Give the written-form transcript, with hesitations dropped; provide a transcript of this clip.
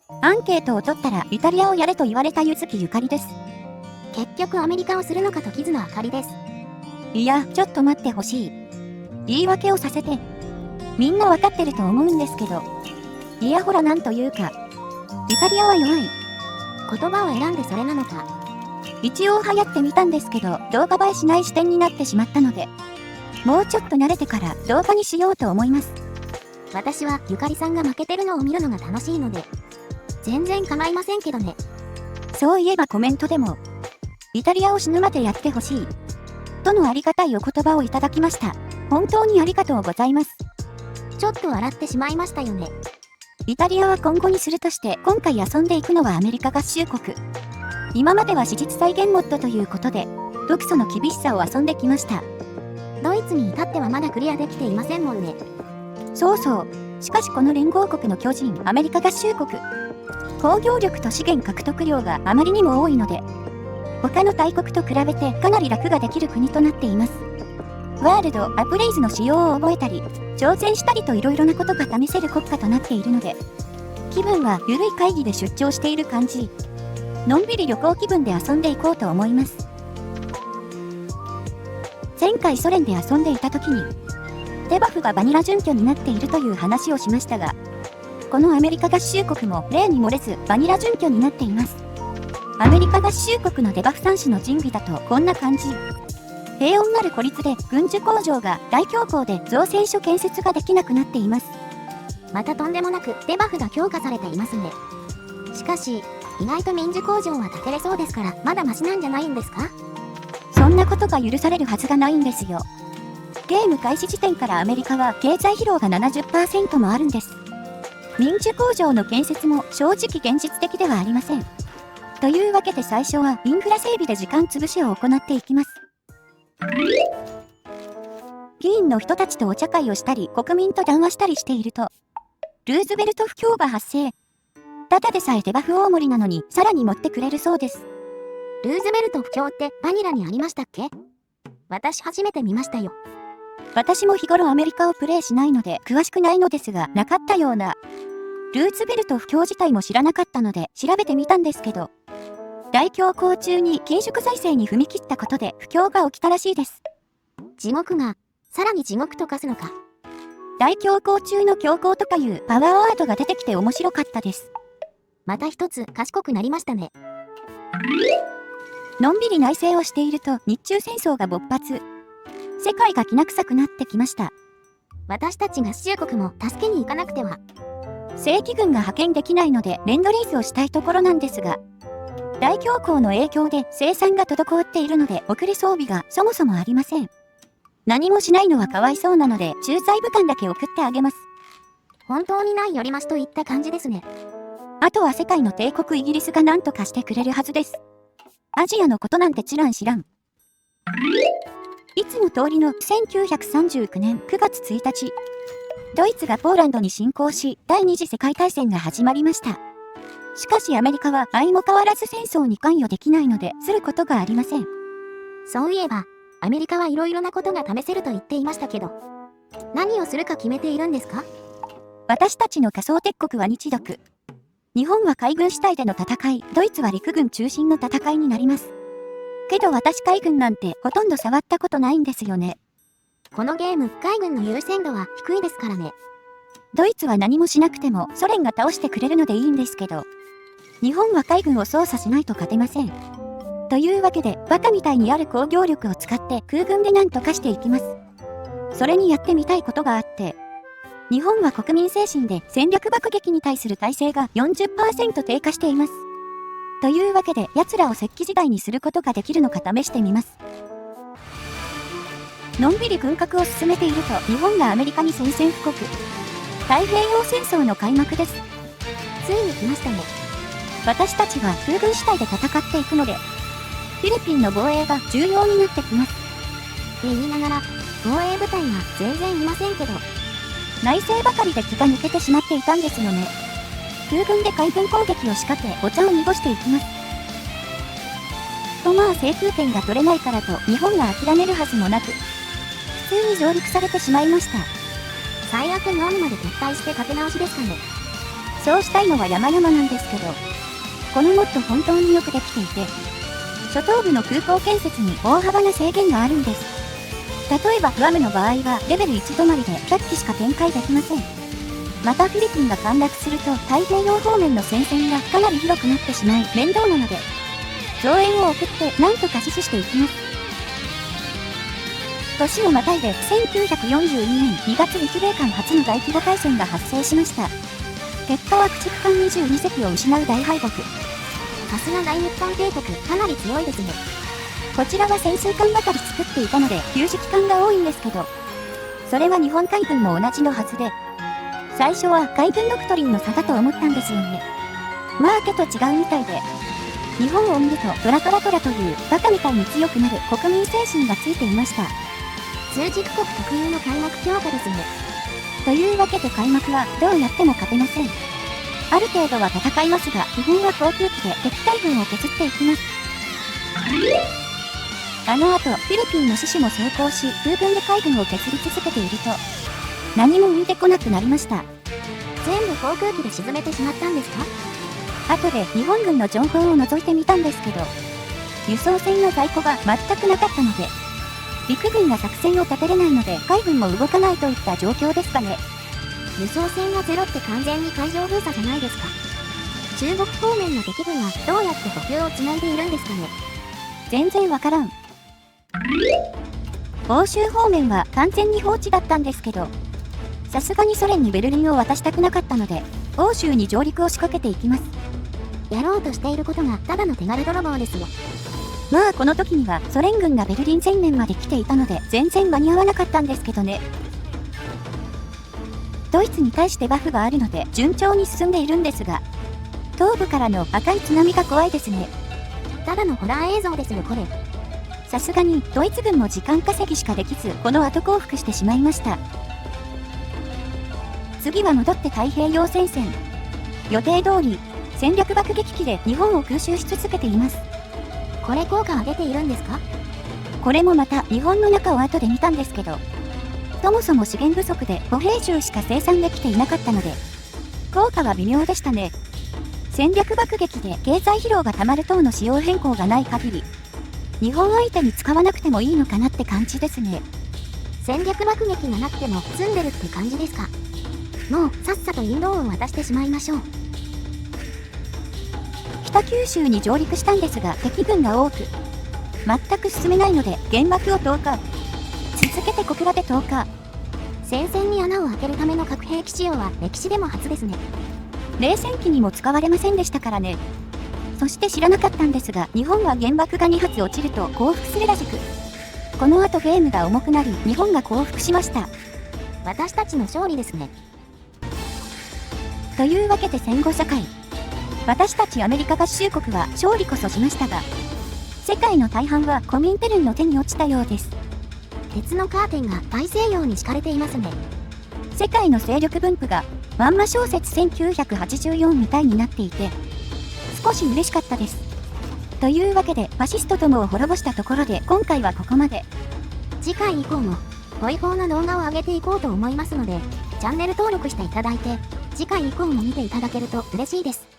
アンケートを取ったらイタリアをやれと言われた柚木ゆかりです。結局アメリカをするのかと木津のあかりです。いや、ちょっと待ってほしい。言い訳をさせて。みんなわかってると思うんですけど。いやほらなんというか。イタリアは弱い。言葉を選んでそれなのか。一応流行ってみたんですけど、動画映えしない視点になってしまったので。もうちょっと慣れてから動画にしようと思います。私はゆかりさんが負けてるのを見るのが楽しいので。全然構いませんけどね。そういえばコメントでも、イタリアを死ぬまでやってほしい。とのありがたいお言葉をいただきました。本当にありがとうございます。ちょっと笑ってしまいましたよね。イタリアは今後にするとして今回遊んでいくのはアメリカ合衆国。今までは史実再現モッドということで、独ソの厳しさを遊んできました。ドイツに至ってはまだクリアできていませんもんね。そうそう。しかしこの連合国の巨人、アメリカ合衆国。工業力と資源獲得量があまりにも多いので、他の大国と比べてかなり楽ができる国となっています。ワールド・アプレイズの仕様を覚えたり、挑戦したりと色々なことが試せる国家となっているので、気分はゆるい会議で出張している感じ。のんびり旅行気分で遊んでいこうと思います。前回ソ連で遊んでいた時に、デバフがバニラ準拠になっているという話をしましたが、このアメリカ合衆国も例に漏れずバニラ準拠になっています。アメリカ合衆国のデバフ3種の神備だとこんな感じ。平穏なる孤立で軍需工場が大恐慌で造船所建設ができなくなっています。またとんでもなくデバフが強化されていますね。しかし、意外と民需工場は建てれそうですからまだマシなんじゃないんですか？そんなことが許されるはずがないんですよ。ゲーム開始時点からアメリカは経済疲労が 70% もあるんです。民需工場の建設も正直現実的ではありません。というわけで最初はインフラ整備で時間潰しを行っていきます。議員の人たちとお茶会をしたり国民と談話したりしていると、ルーズベルト不況が発生。ただでさえデバフ大盛りなのにさらに持ってくれるそうです。ルーズベルト不況ってバニラにありましたっけ？私初めて見ましたよ。私も日頃アメリカをプレイしないので詳しくないのですが、なかったような。ルーズベルト不況自体も知らなかったので調べてみたんですけど、大恐慌中に緊縮財政に踏み切ったことで不況が起きたらしいです。地獄が、さらに地獄と化すのか。大恐慌中の恐慌とかいうパワーワードが出てきて面白かったです。また一つ賢くなりましたね。のんびり内政をしていると日中戦争が勃発。世界がきな臭くなってきました。私たち合衆国も助けに行かなくては。正規軍が派遣できないのでレンドリースをしたいところなんですが、大恐慌の影響で生産が滞っているので送り装備がそもそもありません。何もしないのはかわいそうなので駐在武官だけ送ってあげます。本当にないよりますといった感じですね。あとは世界の帝国イギリスが何とかしてくれるはずです。アジアのことなんて知らん。いつも通りの1939年9月1日、ドイツがポーランドに侵攻し、第二次世界大戦が始まりました。しかしアメリカは相も変わらず戦争に関与できないので、することがありません。そういえば、アメリカはいろいろなことが試せると言っていましたけど、何をするか決めているんですか？私たちの仮想敵国は日独。日本は海軍主体での戦い、ドイツは陸軍中心の戦いになります。けど私海軍なんてほとんど触ったことないんですよね。このゲーム、海軍の優先度は低いですからね。ドイツは何もしなくてもソ連が倒してくれるのでいいんですけど、日本は海軍を操作しないと勝てません。というわけで、バカみたいにある工業力を使って空軍で何とかしていきます。それにやってみたいことがあって、日本は国民精神で戦略爆撃に対する耐性が 40% 低下しています。というわけで、奴らを石器時代にすることができるのか試してみます。のんびり軍拡を進めていると、日本がアメリカに宣戦布告。太平洋戦争の開幕です。ついに来ましたね。私たちは空軍主体で戦っていくので、フィリピンの防衛が重要になってきます。って言いながら、防衛部隊が全然いませんけど。内政ばかりで気が抜けてしまっていたんですよね。空軍で海軍攻撃を仕掛け、お茶を濁していきます。とまあ制空権が取れないからと日本が諦めるはずもなく、普通に上陸されてしまいました。最悪4まで撤退して立て直しですかね。そうしたいのは山々なんですけど、このモッド本当によくできていて、初等部の空港建設に大幅な制限があるんです。例えばグアムの場合はレベル1止まりで100機しか展開できません。またフィリピンが陥落すると太平洋方面の戦線がかなり広くなってしまい面倒なので、増援を送ってなんとか死守していきます。年をまたいで1942年2月日米間初の大規模海戦が発生しました。結果は駆逐艦22隻を失う大敗北。さすが大日本帝国、かなり強いですね。こちらは潜水艦ばかり作っていたので旧式艦が多いんですけど、それは日本海軍も同じのはずで、最初は海軍ドクトリンの差だと思ったんですよね。まあけと違うみたいで、日本を見るとトラトラトラというバカみたいに強くなる国民精神がついていました。通軸国特有の開幕強化ですね。というわけで開幕はどうやっても勝てません。ある程度は戦いますが、基本は航空機で敵対軍を削っていきます。あの後、フィリピンの死守も成功し、空軍で海軍を削り続けていると、何も浮いてこなくなりました。全部航空機で沈めてしまったんですか？後で日本軍の情報を覗いてみたんですけど、輸送船の在庫が全くなかったので、陸軍が作戦を立てれないので海軍も動かないといった状況ですかね。輸送船がゼロって完全に海上封鎖じゃないですか。中国方面の敵軍はどうやって補給をつないでいるんですかね。全然わからん。欧州方面は完全に放置だったんですけど、さすがにソ連にベルリンを渡したくなかったので、欧州に上陸を仕掛けていきます。やろうとしていることがただの手軽泥棒ですよ。まあこの時にはソ連軍がベルリン前面まで来ていたので全然間に合わなかったんですけどね。ドイツに対してバフがあるので順調に進んでいるんですが、東部からの赤い津波が怖いですね。ただのホラー映像ですよこれ。さすがにドイツ軍も時間稼ぎしかできず、この後降伏してしまいました。次は戻って太平洋戦線。予定通り戦略爆撃機で日本を空襲し続けています。これ効果は出ているんですか？これもまた日本の中を後で見たんですけど、そもそも資源不足で歩兵銃しか生産できていなかったので、効果は微妙でしたね。戦略爆撃で経済疲労がたまる等の仕様変更がない限り、日本相手に使わなくてもいいのかなって感じですね。戦略爆撃がなくても積んでるって感じですか？もうさっさとインドを渡してしまいましょう。北九州に上陸したんですが敵軍が多く、全く進めないので原爆を投下。続けて小倉で投下。戦線に穴を開けるための核兵器使用は歴史でも初ですね。冷戦期にも使われませんでしたからね。そして知らなかったんですが、日本は原爆が2発落ちると降伏するらしく、この後フェームが重くなり日本が降伏しました。私たちの勝利ですね。というわけで戦後社会、私たちアメリカ合衆国は勝利こそしましたが、世界の大半はコミンテルンの手に落ちたようです。鉄のカーテンが大西洋に敷かれていますね。世界の勢力分布がまんま小説1984みたいになっていて、少し嬉しかったです。というわけでファシストどもを滅ぼしたところで今回はここまで。次回以降もホイホーな動画を上げていこうと思いますので、チャンネル登録していただいて次回以降も見ていただけると嬉しいです。